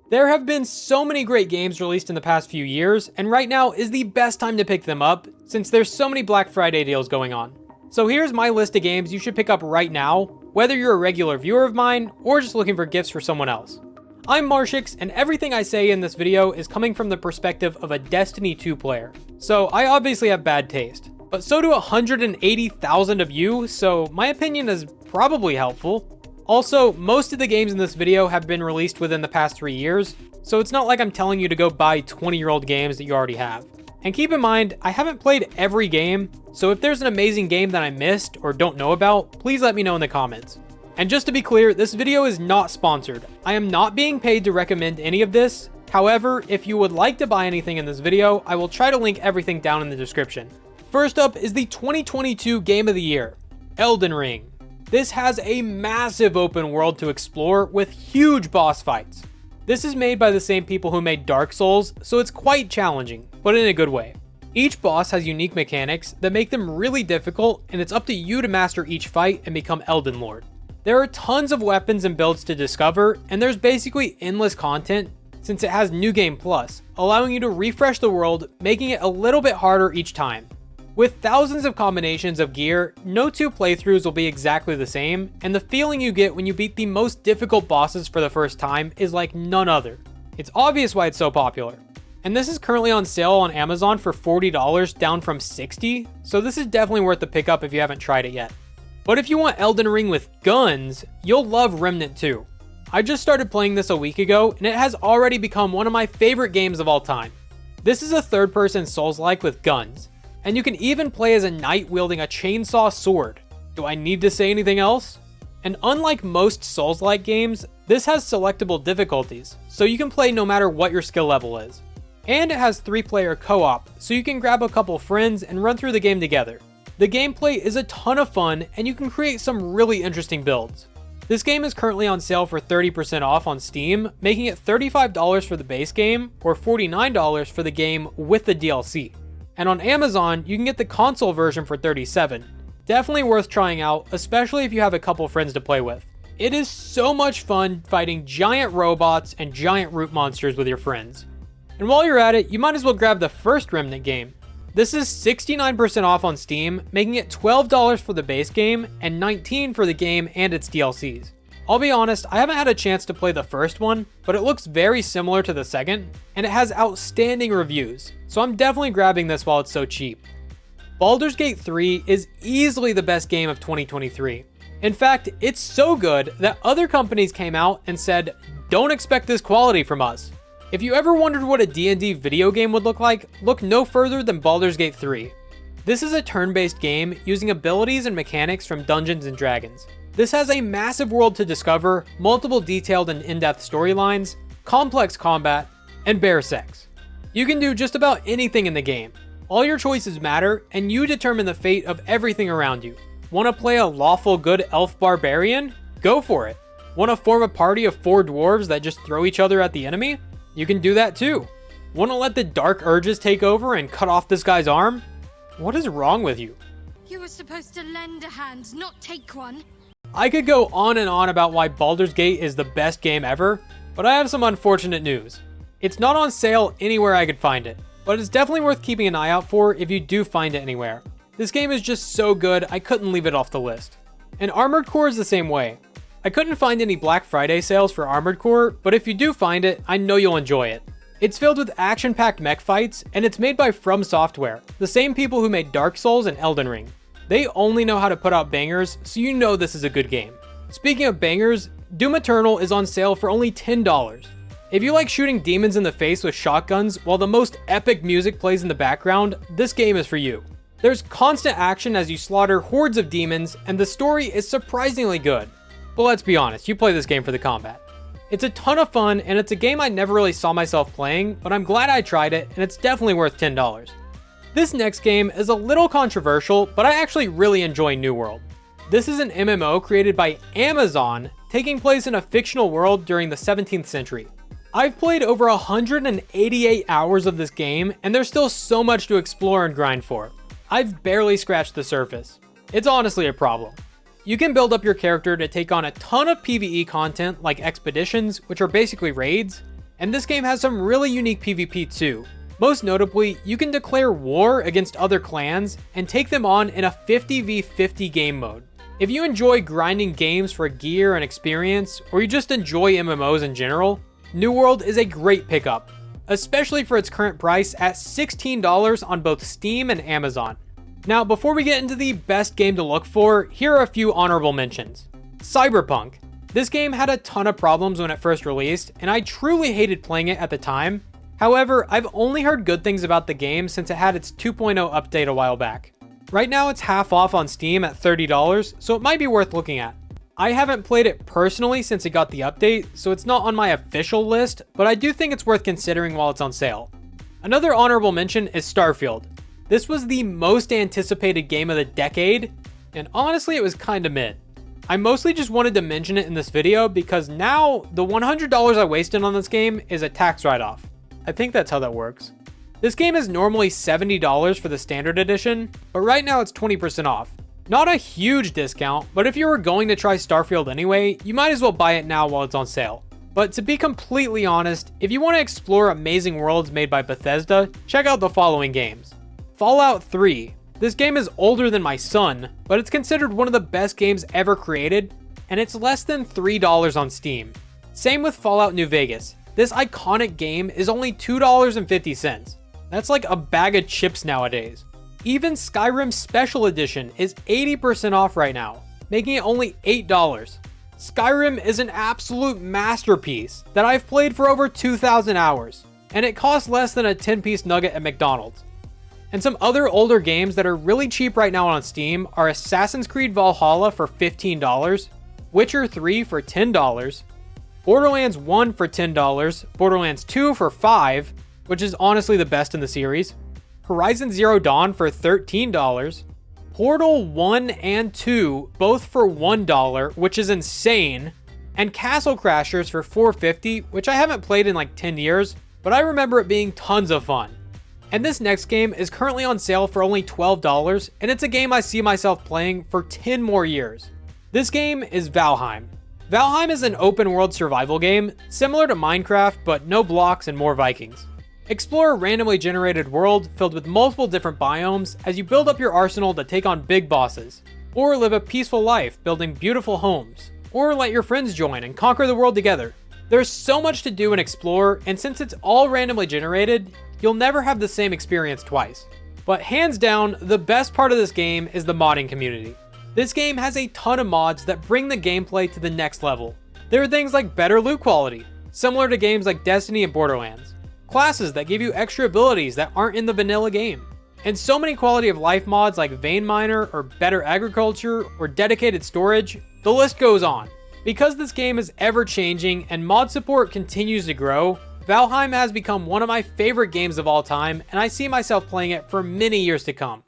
There have been so many great games released in the past few years, and right now is the best time to pick them up since there's so many Black Friday deals going on. So here's my list of games you should pick up right now, whether you're a regular viewer of mine or just looking for gifts for someone else. I'm Marshix, and everything I say in this video is coming from the perspective of a Destiny 2 player. So I obviously have bad taste, but so do 180,000 of you, so my opinion is probably helpful. Also, most of the games in this video have been released within the past 3 years, so it's not like I'm telling you to go buy 20-year-old games that you already have. And keep in mind, I haven't played every game, so if there's an amazing game that I missed or don't know about, please let me know in the comments. And just to be clear, this video is not sponsored. I am not being paid to recommend any of this. However, if you would like to buy anything in this video, I will try to link everything down in the description. First up is the 2022 Game of the Year, Elden Ring. This has a massive open world to explore with huge boss fights. This is made by the same people who made Dark Souls, so it's quite challenging, but in a good way. Each boss has unique mechanics that make them really difficult, and it's up to you to master each fight and become Elden Lord. There are tons of weapons and builds to discover, and there's basically endless content since it has New Game Plus, allowing you to refresh the world, making it a little bit harder each time. With thousands of combinations of gear, no two playthroughs will be exactly the same, and the feeling you get when you beat the most difficult bosses for the first time is like none other. It's obvious why it's so popular. And this is currently on sale on Amazon for $40, down from $60, so this is definitely worth the pickup if you haven't tried it yet. But if you want Elden Ring with guns, you'll love Remnant 2. I just started playing this a week ago, and it has already become one of my favorite games of all time. This is a third-person Souls-like with guns. And you can even play as a knight wielding a chainsaw sword. Do I need to say anything else? And unlike most Souls-like games, this has selectable difficulties, so you can play no matter what your skill level is. And it has 3-player co-op, so you can grab a couple friends and run through the game together. The gameplay is a ton of fun, and you can create some really interesting builds. This game is currently on sale for 30% off on Steam, making it $35 for the base game, or $49 for the game with the DLC. And on Amazon, you can get the console version for $37. Definitely worth trying out, especially if you have a couple friends to play with. It is so much fun fighting giant robots and giant root monsters with your friends. And while you're at it, you might as well grab the first Remnant game. This is 69% off on Steam, making it $12 for the base game and $19 for the game and its DLCs. I'll be honest, I haven't had a chance to play the first one, but it looks very similar to the second, and it has outstanding reviews, so I'm definitely grabbing this while it's so cheap. Baldur's Gate 3 is easily the best game of 2023. In fact, it's so good that other companies came out and said, "Don't expect this quality from us." If you ever wondered what a D&D video game would look like, look no further than Baldur's Gate 3. This is a turn-based game using abilities and mechanics from Dungeons & Dragons. This has a massive world to discover, multiple detailed and in-depth storylines, complex combat, and bare sex. You can do just about anything in the game. All your choices matter, and you determine the fate of everything around you. Want to play a lawful good elf barbarian? Go for it. Want to form a party of 4 dwarves that just throw each other at the enemy? You can do that too. Want to let the dark urges take over and cut off this guy's arm? What is wrong with you? You were supposed to lend a hand, not take one. I could go on and on about why Baldur's Gate is the best game ever, but I have some unfortunate news. It's not on sale anywhere I could find it, but it's definitely worth keeping an eye out for if you do find it anywhere. This game is just so good, I couldn't leave it off the list. And Armored Core is the same way. I couldn't find any Black Friday sales for Armored Core, but if you do find it, I know you'll enjoy it. It's filled with action-packed mech fights, and it's made by From Software, the same people who made Dark Souls and Elden Ring. They only know how to put out bangers, so you know this is a good game. Speaking of bangers, Doom Eternal is on sale for only $10. If you like shooting demons in the face with shotguns while the most epic music plays in the background, this game is for you. There's constant action as you slaughter hordes of demons, and the story is surprisingly good. But let's be honest, you play this game for the combat. It's a ton of fun, and it's a game I never really saw myself playing, but I'm glad I tried it, and it's definitely worth $10. This next game is a little controversial, but I actually really enjoy New World. This is an MMO created by Amazon, taking place in a fictional world during the 17th century. I've played over 188 hours of this game, and there's still so much to explore and grind for. I've barely scratched the surface. It's honestly a problem. You can build up your character to take on a ton of PvE content like expeditions, which are basically raids, And this game has some really unique PvP too. Most notably, you can declare war against other clans and take them on in a 50v50 game mode. If you enjoy grinding games for gear and experience, or you just enjoy MMOs in general, New World is a great pickup, especially for its current price at $16 on both Steam and Amazon. Now, before we get into the best game to look for, here are a few honorable mentions. Cyberpunk. This game had a ton of problems when it first released, and I truly hated playing it at the time. However, I've only heard good things about the game since it had its 2.0 update a while back. Right now it's half off on Steam at $30, so it might be worth looking at. I haven't played it personally since it got the update, so it's not on my official list, but I do think it's worth considering while it's on sale. Another honorable mention is Starfield. This was the most anticipated game of the decade, and honestly it was kinda mid. I mostly just wanted to mention it in this video because now the $100 I wasted on this game is a tax write-off. I think that's how that works. This game is normally $70 for the standard edition, but right now it's 20% off. Not a huge discount, but if you were going to try Starfield anyway, you might as well buy it now while it's on sale. But to be completely honest, if you want to explore amazing worlds made by Bethesda, check out the following games. Fallout 3. This game is older than my son, but it's considered one of the best games ever created, and it's less than $3 on Steam. Same with Fallout New Vegas. This iconic game is only $2.50. That's like a bag of chips nowadays. Even Skyrim Special Edition is 80% off right now, making it only $8. Skyrim is an absolute masterpiece that I've played for over 2,000 hours, and it costs less than a 10-piece nugget at McDonald's. And some other older games that are really cheap right now on Steam are Assassin's Creed Valhalla for $15, Witcher 3 for $10, Borderlands 1 for $10, Borderlands 2 for $5, which is honestly the best in the series, Horizon Zero Dawn for $13, Portal 1 and 2 both for $1, which is insane, and Castle Crashers for $4.50, which I haven't played in like 10 years, but I remember it being tons of fun. And this next game is currently on sale for only $12, and it's a game I see myself playing for 10 more years. This game is Valheim. Valheim is an open world survival game, similar to Minecraft, but no blocks and more Vikings. Explore a randomly generated world filled with multiple different biomes as you build up your arsenal to take on big bosses, or live a peaceful life building beautiful homes, or let your friends join and conquer the world together. There's so much to do and explore, and since it's all randomly generated, you'll never have the same experience twice. But hands down, the best part of this game is the modding community. This game has a ton of mods that bring the gameplay to the next level. There are things like better loot quality, similar to games like Destiny and Borderlands, classes that give you extra abilities that aren't in the vanilla game, and so many quality of life mods like Vein Miner or Better Agriculture or Dedicated Storage, the list goes on. Because this game is ever changing and mod support continues to grow, Valheim has become one of my favorite games of all time, and I see myself playing it for many years to come.